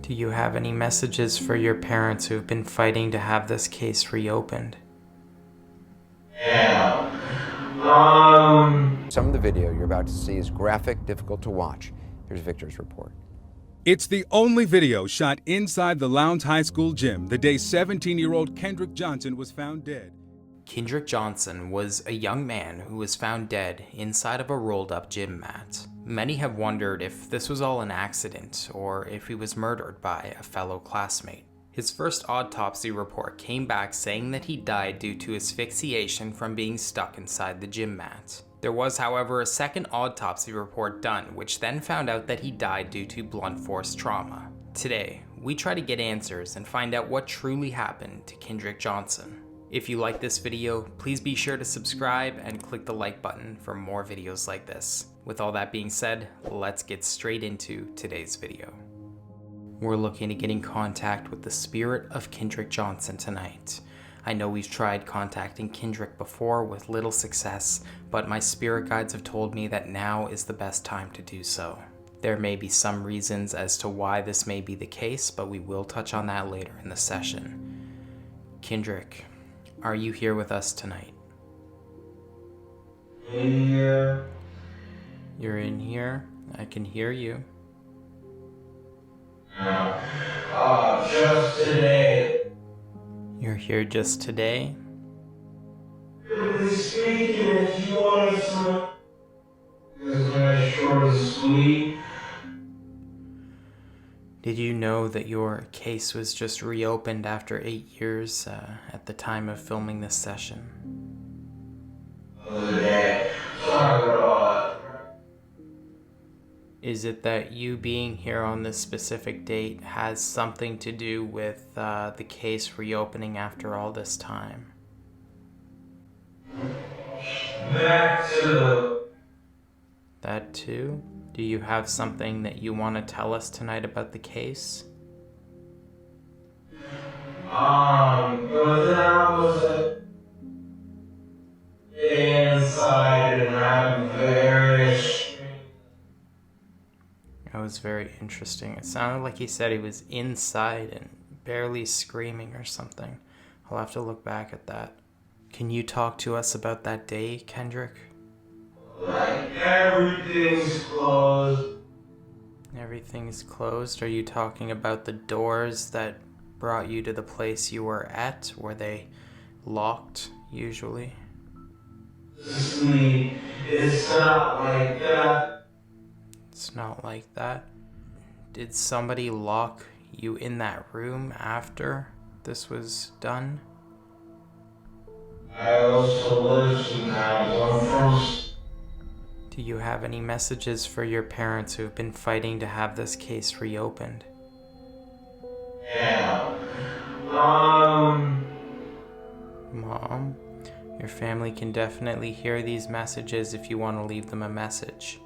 Do you have any messages for your parents who've been fighting to have this case reopened? Yeah. Some of the video you're about to see is graphic, difficult to watch. Here's Victor's report. It's the only video shot inside the Lowndes High School gym the day 17-year-old Kendrick Johnson was found dead. Kendrick Johnson was a young man who was found dead inside of a rolled-up gym mat. Many have wondered if this was all an accident or if he was murdered by a fellow classmate. His first autopsy report came back saying that he died due to asphyxiation from being stuck inside the gym mat. There was, however, a second autopsy report done, which then found out that he died due to blunt force trauma. Today, we try to get answers and find out what truly happened to Kendrick Johnson. If you like this video, please be sure to subscribe and click the like button for more videos like this. With all that being said, let's get straight into today's video. We're looking to get in contact with the spirit of Kendrick Johnson tonight. I know we've tried contacting Kendrick before with little success, but my spirit guides have told me that now is the best time to do so. There may be some reasons as to why this may be the case, but we will touch on that later in the session. Kendrick, are you here with us tonight? In here. You're in here? I can hear you. Just today. You're here just today? Please speaking if you want some. It's very short and sweet. Did you know that your case was just reopened after 8 years at the time of filming this session? Is it that you being here on this specific date has something to do with the case reopening after all this time? That too? Do you have something that you want to tell us tonight about the case? But then I was inside and I'm very. That was very interesting. It sounded like he said he was inside and barely screaming or something. I'll have to look back at that. Can you talk to us about that day, Kendrick? Like everything's closed. Everything's closed? Are you talking about the doors that brought you to the place you were at? Were they locked, usually? Sleep. It's not like that. It's not like that. Did somebody lock you in that room after this was done? I also listen now. Do you have any messages for your parents who've been fighting to have this case reopened? Yeah. Mom, your family can definitely hear these messages if you want to leave them a message.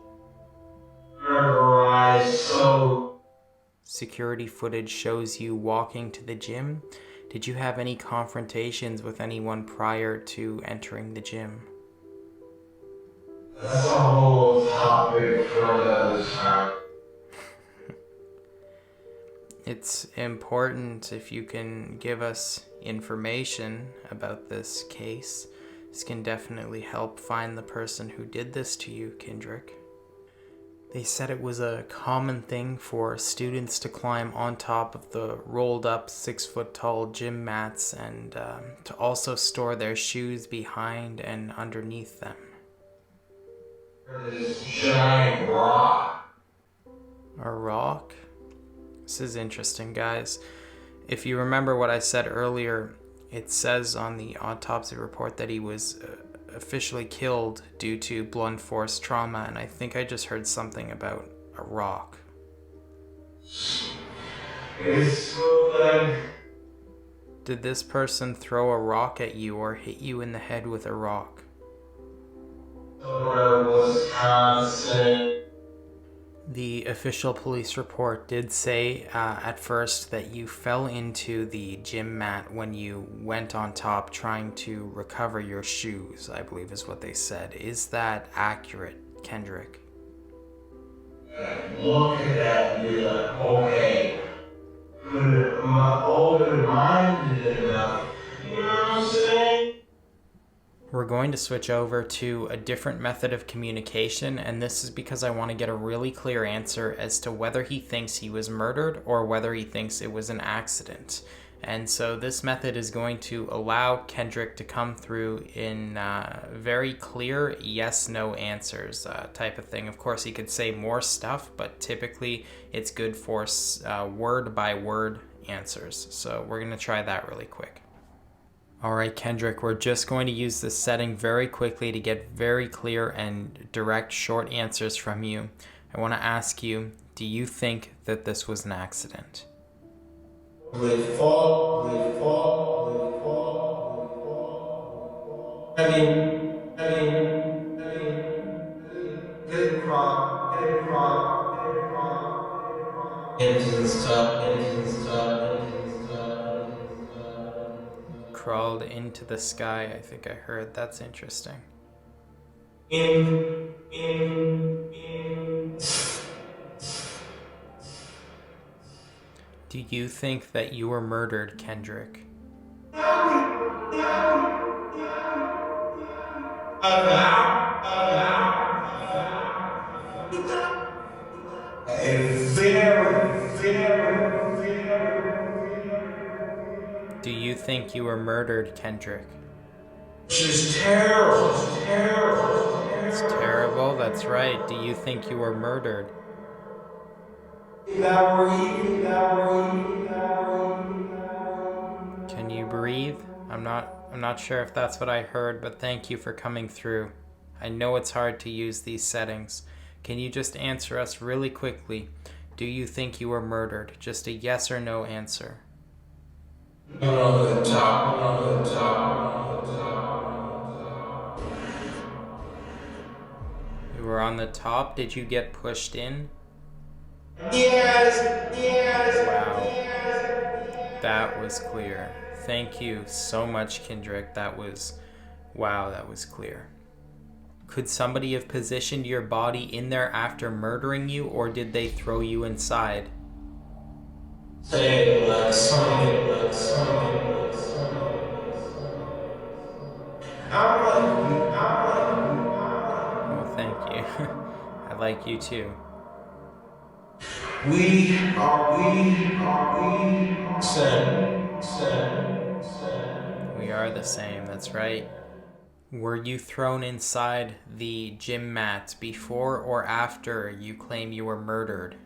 So. Security footage shows you walking to the gym. Did you have any confrontations with anyone prior to entering the gym? That's a whole topic for another time. It's important if you can give us information about this case. This can definitely help find the person who did this to you, Kendrick. They said it was a common thing for students to climb on top of the rolled up 6-foot-tall gym mats and to also store their shoes behind and underneath them. This giant rock. A rock? This is interesting, guys. If you remember what I said earlier, it says on the autopsy report that he was officially killed due to blunt force trauma, and I think I just heard something about a rock. It's so bad. Did this person throw a rock at you or hit you in the head with a rock? Wisconsin. The official police report did say at first that you fell into the gym mat when you went on top trying to recover your shoes, I believe is what they said. Is that accurate, Kendrick? Look at that and be like, okay. going to switch over to a different method of communication, and this is because I want to get a really clear answer as to whether he thinks he was murdered or whether he thinks it was an accident. And so this method is going to allow Kendrick to come through in very clear yes-no answers type of thing. Of course, he could say more stuff, but typically it's good for word-by-word answers. So we're going to try that really quick. All right, Kendrick, we're just going to use this setting very quickly to get very clear and direct short answers from you. I want to ask you, do you think that this was an accident? They fall. I mean, get across, into the stuff. Crawled into the sky, I think I heard. That's interesting. In. Do you think that you were murdered, Kendrick? Do you think you were murdered, Kendrick? She's terrible. It's terrible, that's right. Do you think you were murdered? Can you breathe? I'm not sure if that's what I heard, but thank you for coming through. I know it's hard to use these settings. Can you just answer us really quickly? Do you think you were murdered? Just a yes or no answer. On the top. You were on the top. Did you get pushed in? Yes. Wow. That was clear. Thank you so much, Kendrick. That was clear. Could somebody have positioned your body in there after murdering you, or did they throw you inside? Say less. Well, thank you. I like you too. We We are the same, that's right. Were you thrown inside the gym mat before or after you claim you were murdered?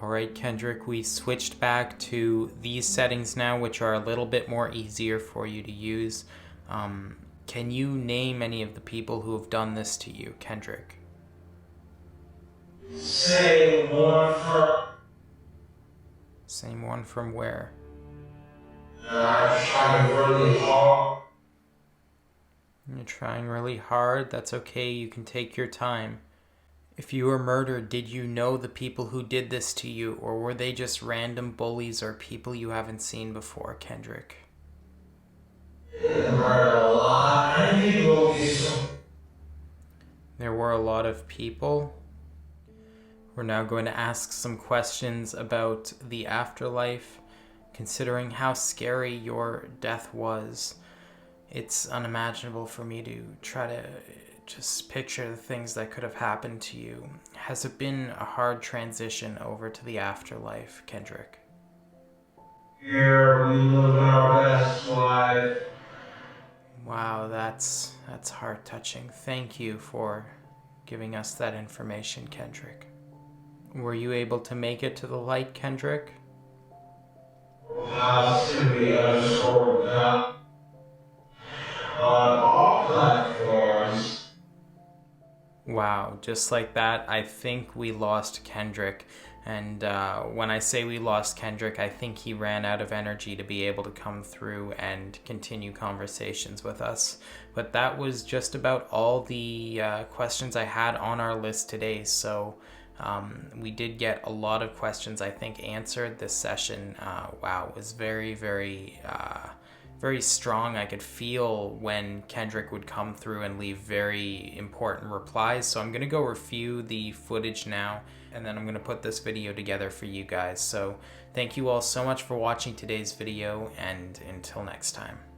Alright, Kendrick, we switched back to these settings now, which are a little bit more easier for you to use. Can you name any of the people who have done this to you, Kendrick? Same one from where? I'm trying really hard. You're trying really hard. That's okay. You can take your time. If you were murdered, did you know the people who did this to you, or were they just random bullies or people you haven't seen before, Kendrick? There were a lot of people. There were a lot of people. We're now going to ask some questions about the afterlife, considering how scary your death was. It's unimaginable for me to try to just picture the things that could have happened to you. Has it been a hard transition over to the afterlife, Kendrick? Here we live our best life. Wow, that's heart-touching. Thank you for giving us that information, Kendrick. Were you able to make it to the light, Kendrick? Has to be unscored up on all platforms. Wow, just like that, I think we lost Kendrick. And when I say we lost Kendrick, I think he ran out of energy to be able to come through and continue conversations with us. But that was just about all the questions I had on our list today. So We did get a lot of questions, I think, answered. This session, wow, was very, very strong. I could feel when Kendrick would come through and leave very important replies. So I'm going to go review the footage now, and then I'm going to put this video together for you guys. So thank you all so much for watching today's video, and until next time.